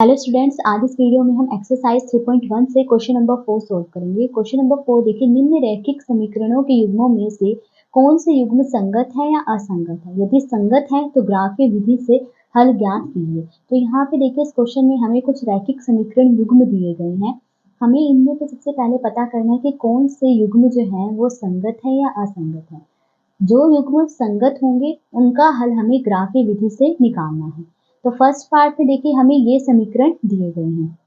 Hello students, आज इस video में हम एक्सरसाइज 3.1 से क्वेश्चन नंबर 4 सोल्व करेंगे। क्वेश्चन नंबर 4 देखिए, निम्न रैखिक समीकरणों के युग्मों में से कौन से युग्म संगत है या असंगत है। यदि संगत है तो ग्राफीय विधि से हल ज्ञात कीजिए। तो यहाँ पे देखिए, इस क्वेश्चन में हमें कुछ रैखिक समीकरण युग्म दिए गए हैं। हमें इनमें से सबसे पहले पता करना है कि कौन से युग्म जो है वो संगत है या असंगत है। जो युग्म संगत होंगे उनका हल हमें ग्राफीय विधि से निकालना है। तो फर्स्ट पार्ट में देखिए, हमें ये समीकरण दिए गए हैं।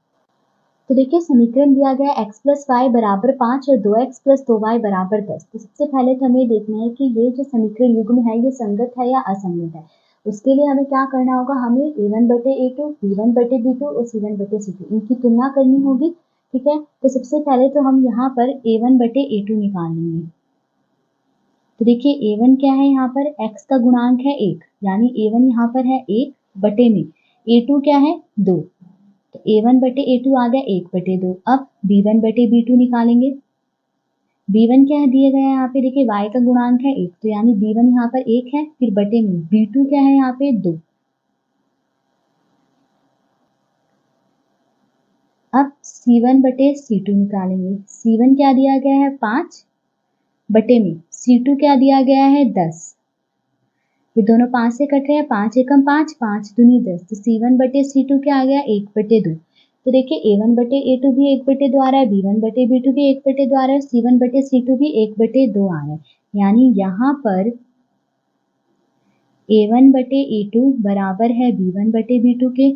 तो देखिए, समीकरण दिया गया x प्लस वाई बराबर 5 और 2x प्लस 2y बराबर 10। तो सबसे पहले तो हमें देखना है कि ये जो समीकरण युग्म है ये संगत है या असंगत है। उसके लिए हमें क्या करना होगा, हमें a1 बटे a2, b1 बटे b2 और c1 बटे c2 इनकी तुलना करनी होगी। ठीक है, तो सबसे पहले तो हम यहाँ पर a1 बटे a2 निकाल लेंगे। तो देखिए, a1 क्या है, यहाँ पर x का गुणांक है 1, यानी a1 यहाँ पर है 1 बटे में a2 क्या है 2। तो a1 बटे a2 आ गया 1 बटे 2। अब b1 बटे b2 निकालेंगे। b1 क्या है दिए गया है यहाँ पे, देखिए y का गुणांक है 1, तो यानी b1 यहाँ पर 1 है, फिर बटे में b2 क्या है यहाँ पे 2। अब c1 बटे c2 निकालेंगे। c1 क्या दिया गया है 5 बटे में c2 क्या दिया गया है 10। ये दोनों 5 से कट रहे हैं, 5 एकम 5, 5 दूनी 10। तो c1 बटे c2 क्या आ गया 1 बटे 2। तो देखिए, a1 बटे a2 भी 1 बटे 2 आ रहा है, b1 बटे b2 भी 1 बटे 2 आ रहा है, c1 बटे c2 भी 1 बटे 2 आ रहा है। यानी यहाँ पर a1 बटे a2 बराबर है b1 बटे b2 के,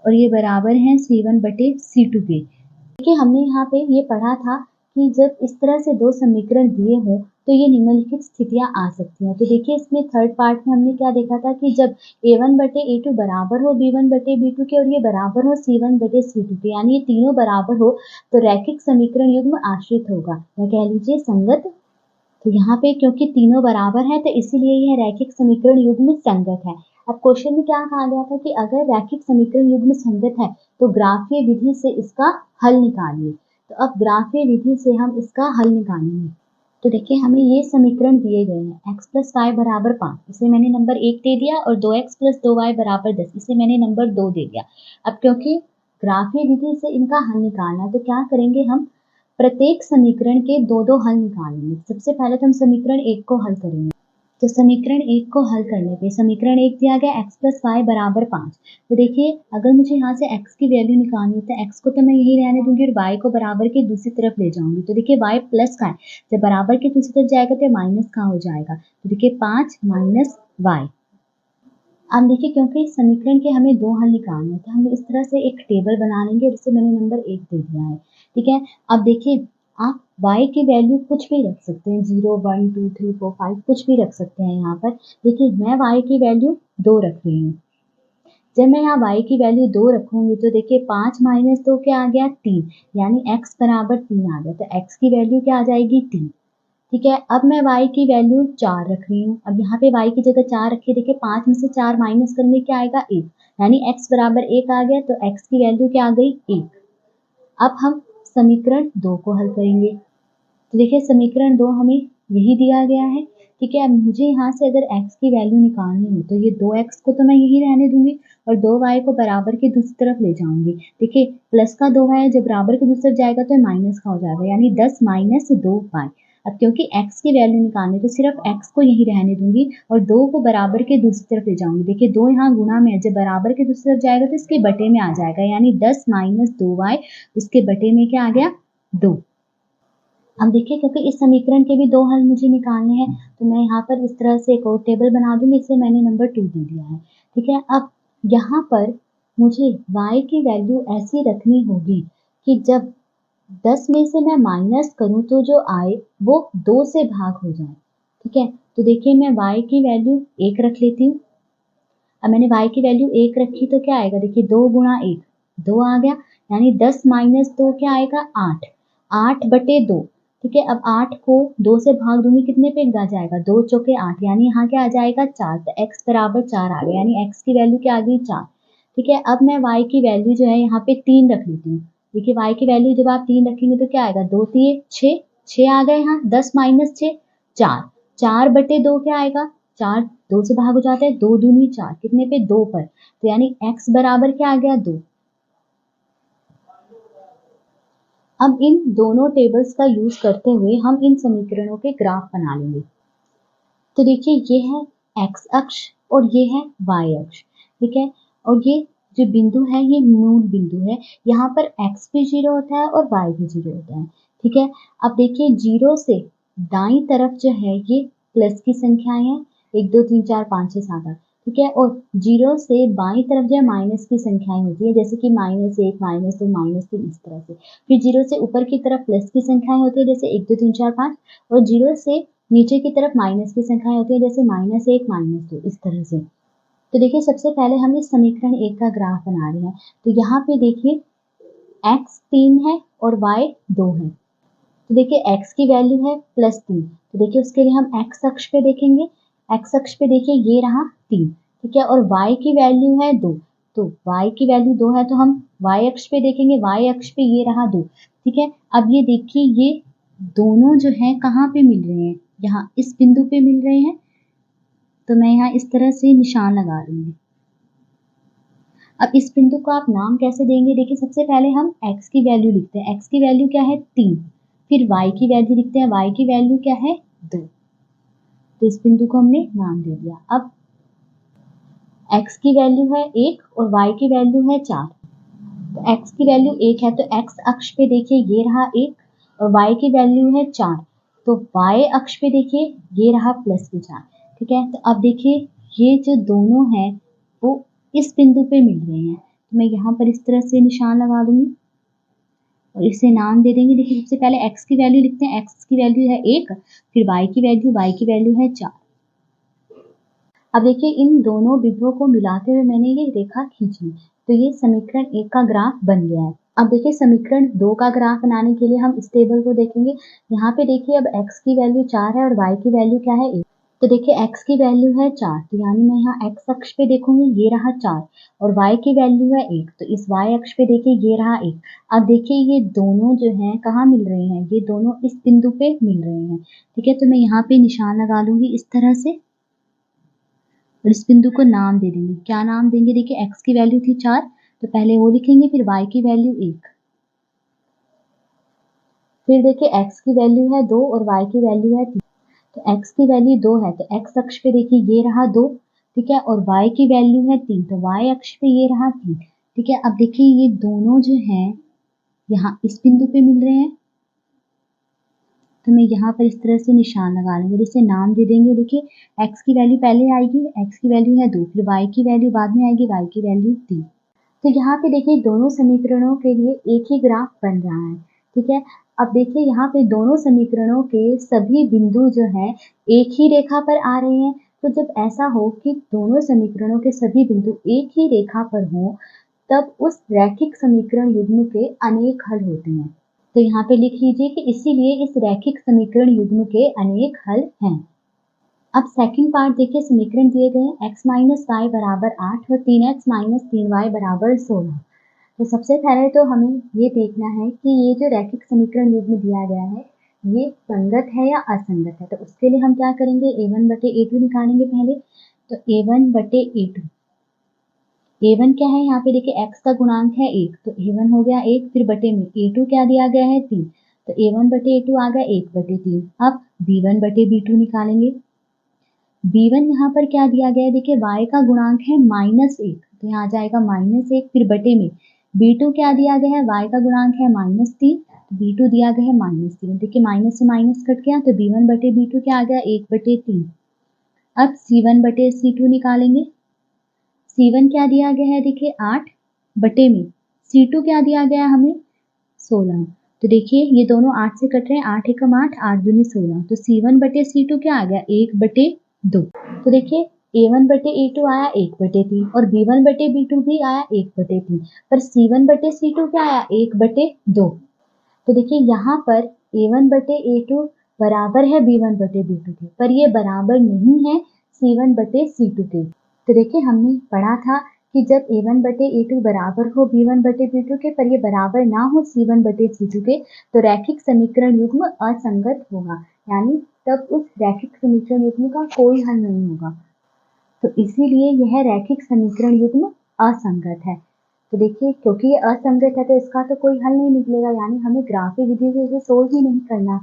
और ये बराबर है c1 बटे c2 के। देखिए, हमने यहाँ पे ये पढ़ा था कि जब इस तरह से दो समीकरण दिए हों तो ये निम्नलिखित स्थितियां आ सकती हैं। तो देखिए, इसमें थर्ड पार्ट में हमने क्या देखा था कि जब a1 बटे a2 बराबर हो b1 बटे b2 के और ये बराबर हो c1 बटे c2 के, यानी ये तीनों बराबर हो तो रैखिक समीकरण युग्म आश्रित होगा या कह लीजिए संगत। तो यहाँ पे क्योंकि तीनों बराबर है तो इसीलिए यह रैखिक समीकरण युग्म संगत है। अब क्वेश्चन में क्या कहा गया था कि अगर रैखिक समीकरण युग्म संगत है तो ग्राफीय विधि से इसका हल निकालिए। तो अब ग्राफीय विधि से हम इसका हल निकालेंगे। तो देखिए, हमें ये समीकरण दिए गए हैं x प्लस वाई बराबर 5, इसे मैंने नंबर 1 दे दिया, और 2x प्लस 2y बराबर 10, इसे मैंने नंबर 2 दे दिया। अब क्योंकि ग्राफीय विधि से इनका हल निकालना है तो क्या करेंगे, हम प्रत्येक समीकरण के दो दो हल निकालेंगे। सबसे पहले तो हम समीकरण 1 को हल करेंगे। तो समीकरण 1 को हल करने पे समीकरण 1 दिया गया x प्लस वाई बराबर 5। तो देखिए, अगर मुझे यहाँ से x की वैल्यू निकालनी है तो x को तो मैं यही रहने दूंगी और y को बराबर के दूसरी तरफ ले जाऊंगी। तो देखिए, y प्लस का है, जब बराबर के दूसरी तरफ जाएगा तो माइनस का हो जाएगा। तो देखिए 5 माइनस y। अब देखिए, क्योंकि इस समीकरण के हमें दो हल निकालने हैं तो हम इस तरह से एक टेबल बना लेंगे जिसे मैंने नंबर 1 दे दिया है। ठीक है, अब देखिए, आप y की वैल्यू कुछ भी रख सकते हैं, 0 1 2 3 4 5 कुछ भी रख सकते हैं। यहाँ पर देखिए, मैं y की वैल्यू 2 रख रही हूँ। जब मैं यहाँ y की वैल्यू 2 रखूंगी तो देखिए 5 माइनस 2 क्या आ गया 3, यानी x बराबर 3 आ गया। तो x की वैल्यू क्या आ जाएगी 3। ठीक है, अब मैं y की वैल्यू 4 रख रही हूँ। अब यहाँ पे y की जगह 4 रखिए, देखिए 5 में से 4 माइनस करने क्या आएगा 1, यानी x बराबर 1 आ गया। तो x की वैल्यू क्या आ गई 1। अब हम समीकरण 2 को हल करेंगे। तो देखिए, समीकरण 2 हमें यही दिया गया है। ठीक है, अब मुझे यहाँ से अगर x की वैल्यू निकालनी हो तो ये 2x को तो मैं यही रहने दूंगी और 2y को बराबर के दूसरी तरफ ले जाऊंगी। देखिए, प्लस का 2y जब बराबर के दूसरी तरफ जाएगा तो माइनस का हो जाएगा, यानी 10 माइनस 2y। अब क्योंकि x की वैल्यू निकालनी तो सिर्फ x को यही रहने दूंगी और 2 को बराबर के दूसरी तरफ ले जाऊंगी। देखिए, 2 यहाँ गुणा में है, जब बराबर के दूसरी तरफ जाएगा तो इसके बटे में आ जाएगा, यानी 10 माइनस 2y, इसके बटे में क्या आ गया 2। अब देखिए, क्योंकि इस समीकरण के भी दो हल मुझे निकालने हैं तो मैं यहाँ पर इस तरह से एक और टेबल बना दूंगी, इसे मैंने नंबर 2 दे दिया है। ठीक है, अब यहाँ पर मुझे y की वैल्यू ऐसी रखनी होगी कि जब 10 में से मैं माइनस करूं तो जो आए वो 2 से भाग हो जाए। ठीक है, तो देखिए, मैं y की वैल्यू 1 रख लेती हूँ। अब मैंने y की वैल्यू 1 रखी तो क्या आएगा, देखिए 2 गुणा 1 2 आ गया, यानी 10 माइनस 2 क्या आएगा 8, 8 बटे 2। ठीक है, अब 8 को 2 से भाग दूंगी, कितने पे आ जाएगा 2 चौके 8, यानी यहाँ क्या आ जाएगा 4। तो x बराबर 4 आ गया, यानी x की वैल्यू क्या आ गई 4। ठीक है, अब मैं y की वैल्यू जो है यहाँ पे 3 रख लेती हूँ। देखिए, y की वैल्यू जब आप 3 रखेंगे तो क्या आएगा 2 3 6 6 आ गए, यहाँ 10 माइनस 6 4, 4 बटे 2 क्या आएगा 4 2 से भाग हो जाता है, 2 दूनी 4, कितने पे 2 पर, तो यानी x बराबर क्या आ गया 2। अब इन दोनों टेबल्स का यूज करते हुए हम इन समीकरणों के ग्राफ बना लेंगे। तो देखिए ये है x अक्ष और ये है y अक्ष, ठीक है, और ये जो बिंदु है ये मूल बिंदु है, यहाँ पर x भी 0 होता है और y भी 0 होता है, ठीक है। अब देखिए 0 से दाईं तरफ जो है ये प्लस की संख्याएं हैं, 1 2 3 4 5 6 7 8, ठीक है, और 0 से बाईं तरफ जो है माइनस की संख्याएं होती है, जैसे कि -1 -2 -3 इस तरह से। फिर 0 से ऊपर की तरफ प्लस की संख्याएं होती है, जैसे 1 2 3 4 5, और 0 से नीचे की तरफ माइनस की संख्याएं होती है, जैसे -1 -2 इस तरह से। तो देखिए सबसे पहले हम इस समीकरण 1 का ग्राफ बना रहे हैं। तो यहाँ पे देखिए x 3 है और y 2 है। तो देखिए x की वैल्यू है +3, तो देखिए उसके लिए हम x अक्ष पे देखेंगे। x अक्ष पे देखिए ये रहा 3, ठीक है, और y की वैल्यू है 2, तो y की वैल्यू 2 है तो हम y अक्ष पे देखेंगे, y अक्ष पे ये रहा 2, ठीक है। अब ये देखिए ये दोनों जो है कहाँ पे मिल रहे हैं, यहाँ इस बिंदु पे मिल रहे हैं, तो मैं यहाँ इस तरह से निशान लगा दूंगी। अब इस बिंदु को आप नाम कैसे देंगे, देखिए सबसे पहले हम x की वैल्यू लिखते हैं, x की वैल्यू क्या है 3, फिर y की वैल्यू लिखते हैं, y की वैल्यू क्या है 2, तो इस बिंदु को हमने नाम दे दिया। अब x की वैल्यू है 1 और y की वैल्यू है 4, तो x की वैल्यू 1 है तो x अक्ष पे देखिए ये रहा 1 और y की वैल्यू है 4, तो y अक्ष पे देखिए ये रहा +4, ठीक है। तो अब देखिए ये जो दोनों हैं वो इस बिंदु पे मिल रहे हैं, तो मैं यहाँ पर इस तरह से निशान लगा दूंगी और इसे नाम दे देंगे। देखिए सबसे पहले x की वैल्यू लिखते हैं, x की वैल्यू है 1, फिर y की वैल्यू है 4। अब देखिए इन दोनों बिंदुओं को मिलाते हुए मैंने ये रेखा खींची, तो ये समीकरण 1 का ग्राफ बन गया है। अब देखिए समीकरण 2 का ग्राफ बनाने के लिए हम इस टेबल को देखेंगे। यहाँ पे देखिए अब x की वैल्यू 4 है और y की वैल्यू क्या है 1, तो देखिए x की वैल्यू है 4, तो यानी मैं यहाँ x अक्ष पे देखूंगी ये रहा 4 और y की वैल्यू है 1, तो इस y अक्ष पे देखिए ये रहा 1। अब देखिए ये दोनों जो हैं कहाँ मिल रहे हैं, ये दोनों इस बिंदु पे मिल रहे हैं, ठीक है। तो मैं यहाँ पे निशान लगा लूंगी इस तरह से और इस बिंदु को नाम दे देंगे। क्या नाम देंगे, देखिए x की वैल्यू थी 4, तो पहले वो लिखेंगे, फिर y की वैल्यू 1, फिर देखिए x की वैल्यू है 2 और y की वैल्यू है 3, तो x की वैल्यू 2 है तो x अक्ष पे देखिए ये रहा 2, ठीक है, और y की वैल्यू है 3, तो y अक्ष पे ये रहा 3, ठीक है। अब देखिए ये दोनों जो हैं यहाँ इस बिंदु पे मिल रहे हैं, तो मैं यहाँ पर इस तरह से निशान लगा लेंगे, इसे नाम दे देंगे। देखिए x की वैल्यू पहले आएगी, x की वैल्यू है 2, फिर y की वैल्यू बाद में आएगी, y की वैल्यू 3। तो यहाँ पे देखिए दोनों समीकरणों के लिए एक ही ग्राफ बन रहा है, ठीक है। अब देखिए यहाँ पे दोनों समीकरणों के सभी बिंदु जो है एक ही रेखा पर आ रहे हैं, तो जब ऐसा हो कि दोनों समीकरणों के सभी बिंदु एक ही रेखा पर हो, तब उस रैखिक समीकरण युग्म के अनेक हल होते हैं। तो यहाँ पे लिख लीजिए कि इसीलिए इस रैखिक समीकरण युग्म के अनेक हल हैं। अब सेकंड पार्ट देखिए, समीकरण दिए गए हैं x माइनस वाई बराबर 8 और 3x माइनस 3y बराबर 16। तो सबसे पहले तो हमें ये देखना है कि ये जो रैखिक समीकरण युग्म दिया गया है ये संगत है या असंगत है। तो उसके लिए हम क्या करेंगे, a1 बटे a2 निकालेंगे पहले। तो a1 बटे a2, a1 क्या है, यहाँ पे देखिए x का गुणांक है 1, तो a1 हो गया 1, फिर बटे में a2 क्या दिया गया है 3, तो a1 बटे a2 आ गया 1 बटे 3। अब b1 बटे b2 निकालेंगे। b1 यहाँ पर क्या दिया गया है, देखिए y का गुणांक है -1, तो यहाँ आ जाएगा -1, फिर बटे में b2 क्या दिया गया है, y का गुणांक है -3, तो b2 दिया गया है -3। देखिए माइनस से माइनस कट गया, तो b1 बटे b2 क्या आ गया 1 बटे 3। अब c1 बटे c2 निकालेंगे। c1 क्या दिया गया है, देखिए 8 बटे में c2 क्या दिया गया है हमें 16, तो देखिए ये दोनों 8 से कट रहे हैं, 8 एकम 8, 8 दूनी 16, तो c1 बटे c2 क्या आ गया 1 बटे 2। तो देखिए a1 बटे a2 आया 1 बटे 3 और b1 बटे b2 भी आया 1 बटे 3, पर c1 बटे c2 क्या आया 1 बटे 2। तो देखिए यहाँ पर a1 बटे a2 बराबर है b1 बटे b2 के, पर ये बराबर नहीं है c1 बटे c2 के। तो देखिए हमने पढ़ा था कि जब a1 बटे a2 बराबर हो b1 बटे b2 के, पर ये बराबर ना हो c1 बटे c2 के, तो रैखिक समीकरण युग्म असंगत होगा, यानी तब उस रैखिक समीकरण युग्म का कोई हल नहीं होगा। तो इसीलिए यह रैखिक समीकरण युग्म असंगत है। तो देखिए क्योंकि ये असंगत है तो इसका तो कोई हल नहीं निकलेगा, यानी हमें ग्राफी विधि से इसे सोल्व ही नहीं करना।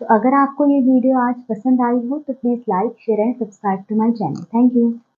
तो अगर आपको ये वीडियो आज पसंद आई हो तो please like, share and subscribe to my channel. Thank you.